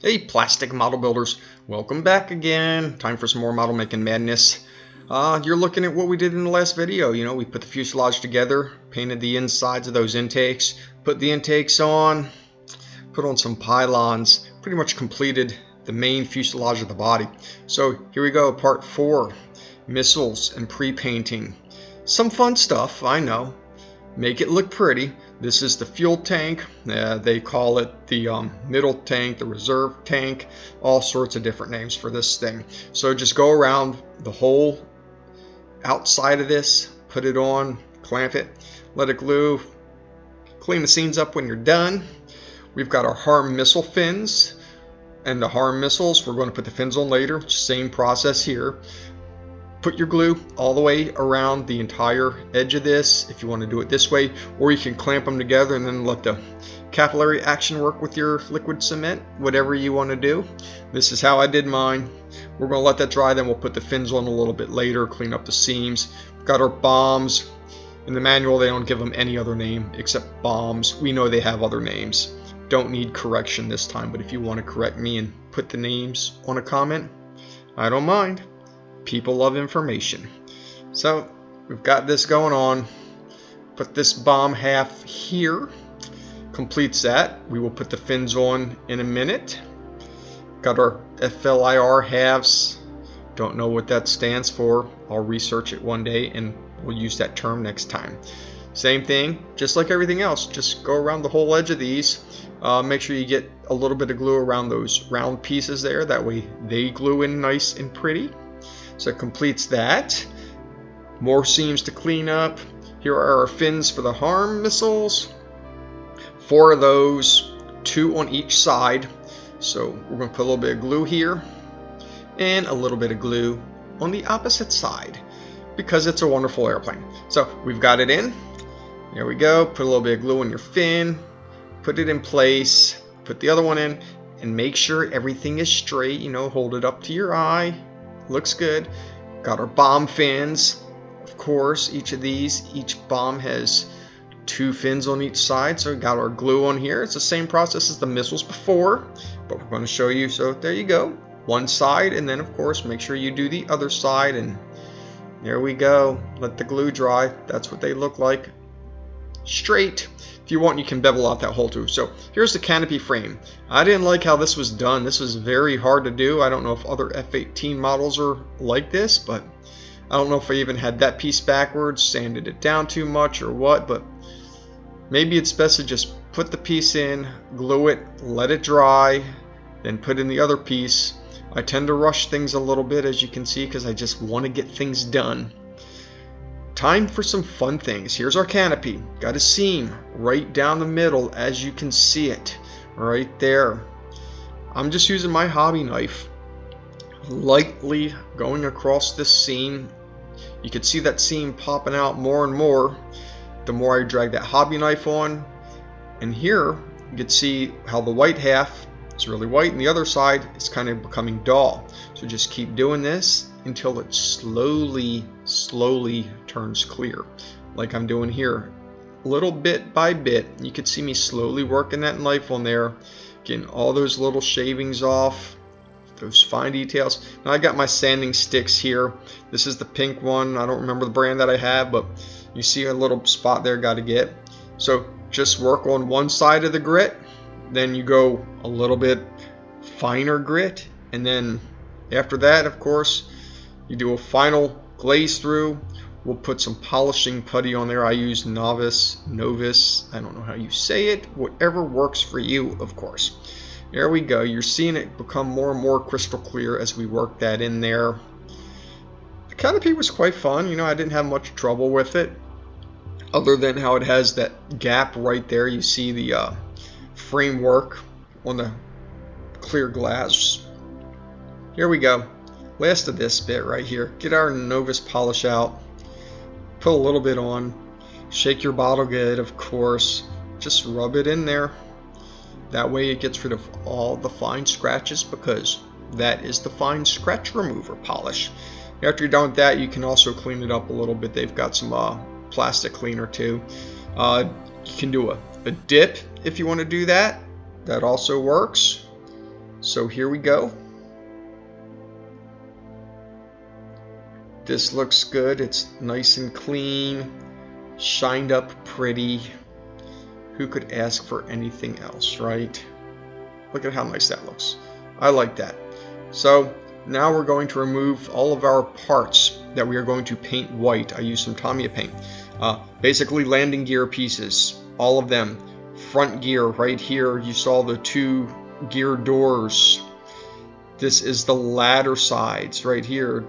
Hey plastic model builders, welcome back again. Time for some more model making madness. You're looking at what we did in the last video. You know, we put the fuselage together, painted the insides of those intakes, put the intakes on, put on some pylons, pretty much completed the main fuselage of the body. So here we go, part 4, missiles and pre-painting. Some fun stuff, I know. Make it look pretty. This is the fuel tank. They call it the middle tank, the reserve tank, all sorts of different names for this thing. So just go around the whole outside of this, put it on, clamp it, let it glue, clean the seams up when you're done. We've got our harm missile fins, and the harm missiles, we're going to put the fins on later. Same process here. Put your glue all the way around the entire edge of this if you want to do it this way, or you can clamp them together and then let the capillary action work with your liquid cement, whatever you want to do. This is how I did mine. We're going to let that dry, then we'll put the fins on a little bit later, clean up the seams. We've got our bombs. In the manual they don't give them any other name except bombs. We know they have other names. Don't need correction this time, but if you want to correct me and put the names on a comment, I don't mind. People love information. So we've got this going on. Put this bomb half here. Completes that. We will put the fins on in a minute. Got our FLIR halves. Don't know what that stands for. I'll research it one day and we'll use that term next time. Same thing, just like everything else. Just go around the whole edge of these. Make sure you get a little bit of glue around those round pieces there. That way they glue in nice and pretty. So it completes that. More seams to clean up. Here are our fins for the harm missiles. 4 of those, 2 on each side. So we're going to put a little bit of glue here and a little bit of glue on the opposite side because it's a wonderful airplane. So we've got it in. There we go. Put a little bit of glue on your fin. Put it in place. Put the other one in and make sure everything is straight. You know, hold it up to your eye. Looks good. Got our bomb fins. Of course, each bomb has 2 fins on each side. So we got our glue on here. It's the same process as the missiles before, but we're going to show you. So there you go. One side, and then of course make sure you do the other side, and there we go. Let the glue dry. That's what they look like. Straight. If you want, you can bevel out that hole too. So here's the canopy frame. I didn't like how this was done. This was very hard to do. I don't know if other F-18 models are like this, but I don't know if I even had that piece backwards, sanded it down too much or what, but maybe it's best to just put the piece in, glue it, let it dry, then put in the other piece. I tend to rush things a little bit, as you can see, because I just want to get things done. Time for some fun things. Here's our canopy. Got a seam right down the middle, as you can see it right there. I'm just using my hobby knife, lightly going across this seam. You can see that seam popping out more and more the more I drag that hobby knife on. And here you can see how the white half is really white and the other side is kind of becoming dull. So just keep doing this until it slowly turns clear, like I'm doing here, little bit by bit. You can see me slowly working that knife on there, getting all those little shavings off, those fine details. Now I got my sanding sticks here. This is the pink one. I don't remember the brand that I have, but you see a little spot there got to get. So just work on one side of the grit, then you go a little bit finer grit, and then after that, of course, you do a final glaze through. We'll put some polishing putty on there. I use Novus, I don't know how you say it, whatever works for you, of course. There we go. You're seeing it become more and more crystal clear as we work that in there. The canopy was quite fun. You know, I didn't have much trouble with it, other than how it has that gap right there. You see the framework on the clear glass. Here we go. Last of this bit right here. Get our Novus polish out. Put a little bit on. Shake your bottle good, of course. Just rub it in there. That way it gets rid of all the fine scratches, because that is the fine scratch remover polish. After you're done with that, you can also clean it up a little bit. They've got some plastic cleaner too. You can do a dip if you want to do that. That also works. So here we go. This looks good. It's nice and clean, shined up pretty. Who could ask for anything else, right? Look at how nice that looks. I like that. So now we're going to remove all of our parts that we are going to paint white. I used some Tamiya paint. Basically landing gear pieces, all of them. Front gear right here, you saw the 2 gear doors. This is the ladder sides right here.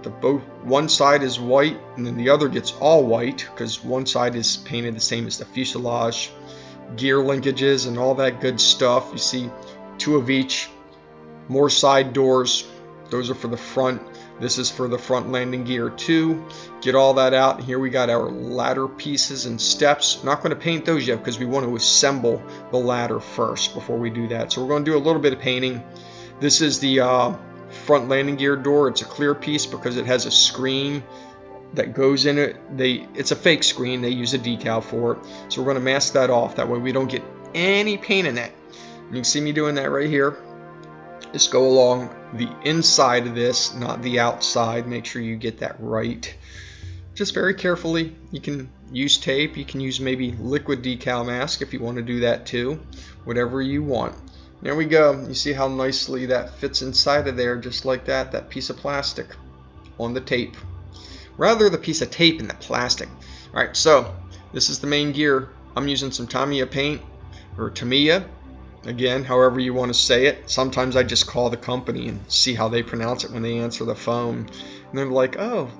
One side is white and then the other gets all white because one side is painted the same as the fuselage. Gear linkages and all that good stuff. You see 2 of each. More side doors. Those are for the front. This is for the front landing gear too. Get all that out. Here we got our ladder pieces and steps. Not going to paint those yet because we want to assemble the ladder first before we do that. So we're going to do a little bit of painting. This is the front landing gear door. It's a clear piece because it has a screen that goes in it. It's a fake screen. They use a decal for it. So we're going to mask that off. That way we don't get any paint in it. And you can see me doing that right here. Just go along the inside of this, not the outside. Make sure you get that right. Just very carefully. You can use tape. You can use maybe liquid decal mask if you want to do that too. Whatever you want. There we go. You see how nicely that fits inside of there, just like that. That piece of plastic on the tape. Rather the piece of tape in the plastic. Alright, so this is the main gear. I'm using some Tamiya paint, or Tamyia. Again, however you want to say it. Sometimes I just call the company and see how they pronounce it when they answer the phone. And they're like, oh,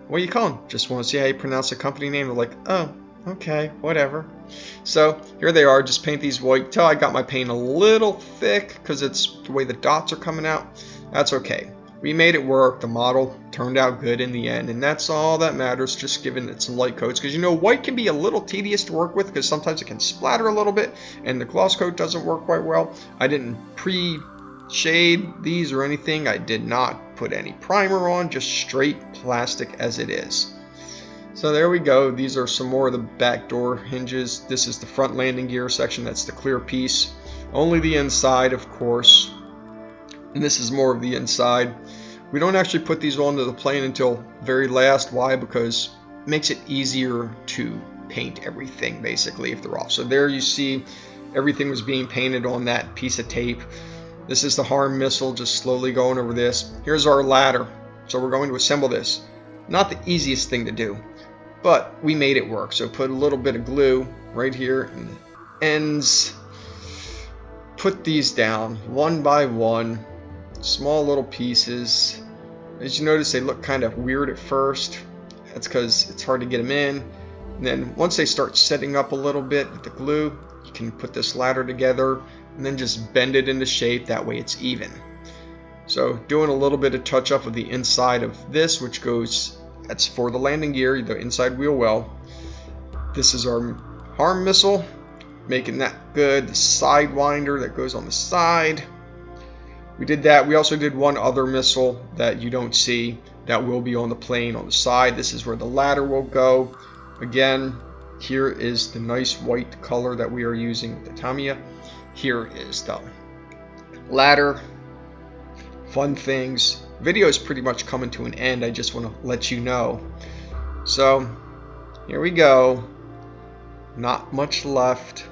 what are you calling? Just want to see how you pronounce the company name. They're like, oh, okay, whatever. So here they are. Just paint these white. Tell I got my paint a little thick because it's the way the dots are coming out. That's okay. We made it work. The model turned out good in the end, and that's all that matters, just giving it some light coats. Because you know, white can be a little tedious to work with because sometimes it can splatter a little bit, and the gloss coat doesn't work quite well. I didn't pre-shade these or anything. I did not put any primer on, just straight plastic as it is. So there we go. These are some more of the back door hinges. This is the front landing gear section. That's the clear piece. Only the inside, of course. And this is more of the inside. We don't actually put these onto the plane until very last. Why? Because it makes it easier to paint everything basically if they're off. So there you see everything was being painted on that piece of tape. This is the harm missile, just slowly going over this. Here's our ladder. So we're going to assemble this. Not the easiest thing to do, but we made it work. So put a little bit of glue right here in the ends. Put these down one by one. Small little pieces. As you notice, they look kind of weird at first. That's because it's hard to get them in. And then once they start setting up a little bit with the glue, you can put this ladder together and then just bend it into shape. That way it's even. So doing a little bit of touch up of the inside of this, which goes, that's for the landing gear, the inside wheel well. This is our harm missile, making that good. The sidewinder that goes on the side. We did that. We also did one other missile that you don't see that will be on the plane on the side. This is where the ladder will go. Again, here is the nice white color that we are using with the Tamiya. Here is the ladder. Fun things. Video is pretty much coming to an end. I just want to let you know. So here we go. Not much left.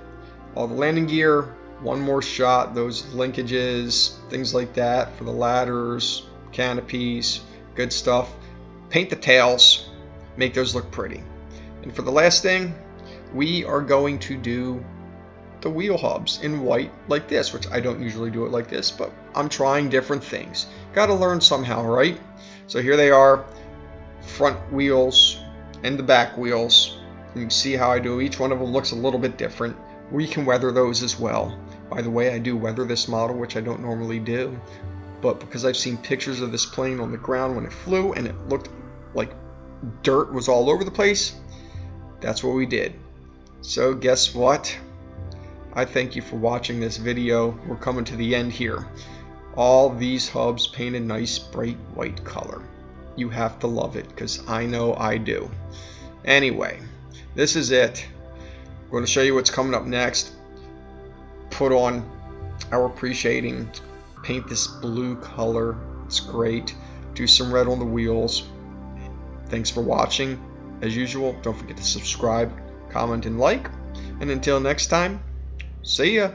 All the landing gear. One more shot, those linkages, things like that for the ladders, canopies, good stuff. Paint the tails, make those look pretty. And for the last thing, we are going to do the wheel hubs in white like this, which I don't usually do it like this, but I'm trying different things. Gotta learn somehow, right? So here they are, front wheels and the back wheels. You can see how I do. Each one of them looks a little bit different. We can weather those as well. By the way, I do weather this model, which I don't normally do. But because I've seen pictures of this plane on the ground when it flew and it looked like dirt was all over the place, that's what we did. So guess what? I thank you for watching this video. We're coming to the end here. All these hubs painted nice bright white color. You have to love it because I know I do. Anyway, this is it. I'm going to show you what's coming up next. Put on our pre-shading, paint this blue color. It's great. Do some red on the wheels. Thanks for watching. As usual, don't forget to subscribe, comment, and like. And until next time, see ya.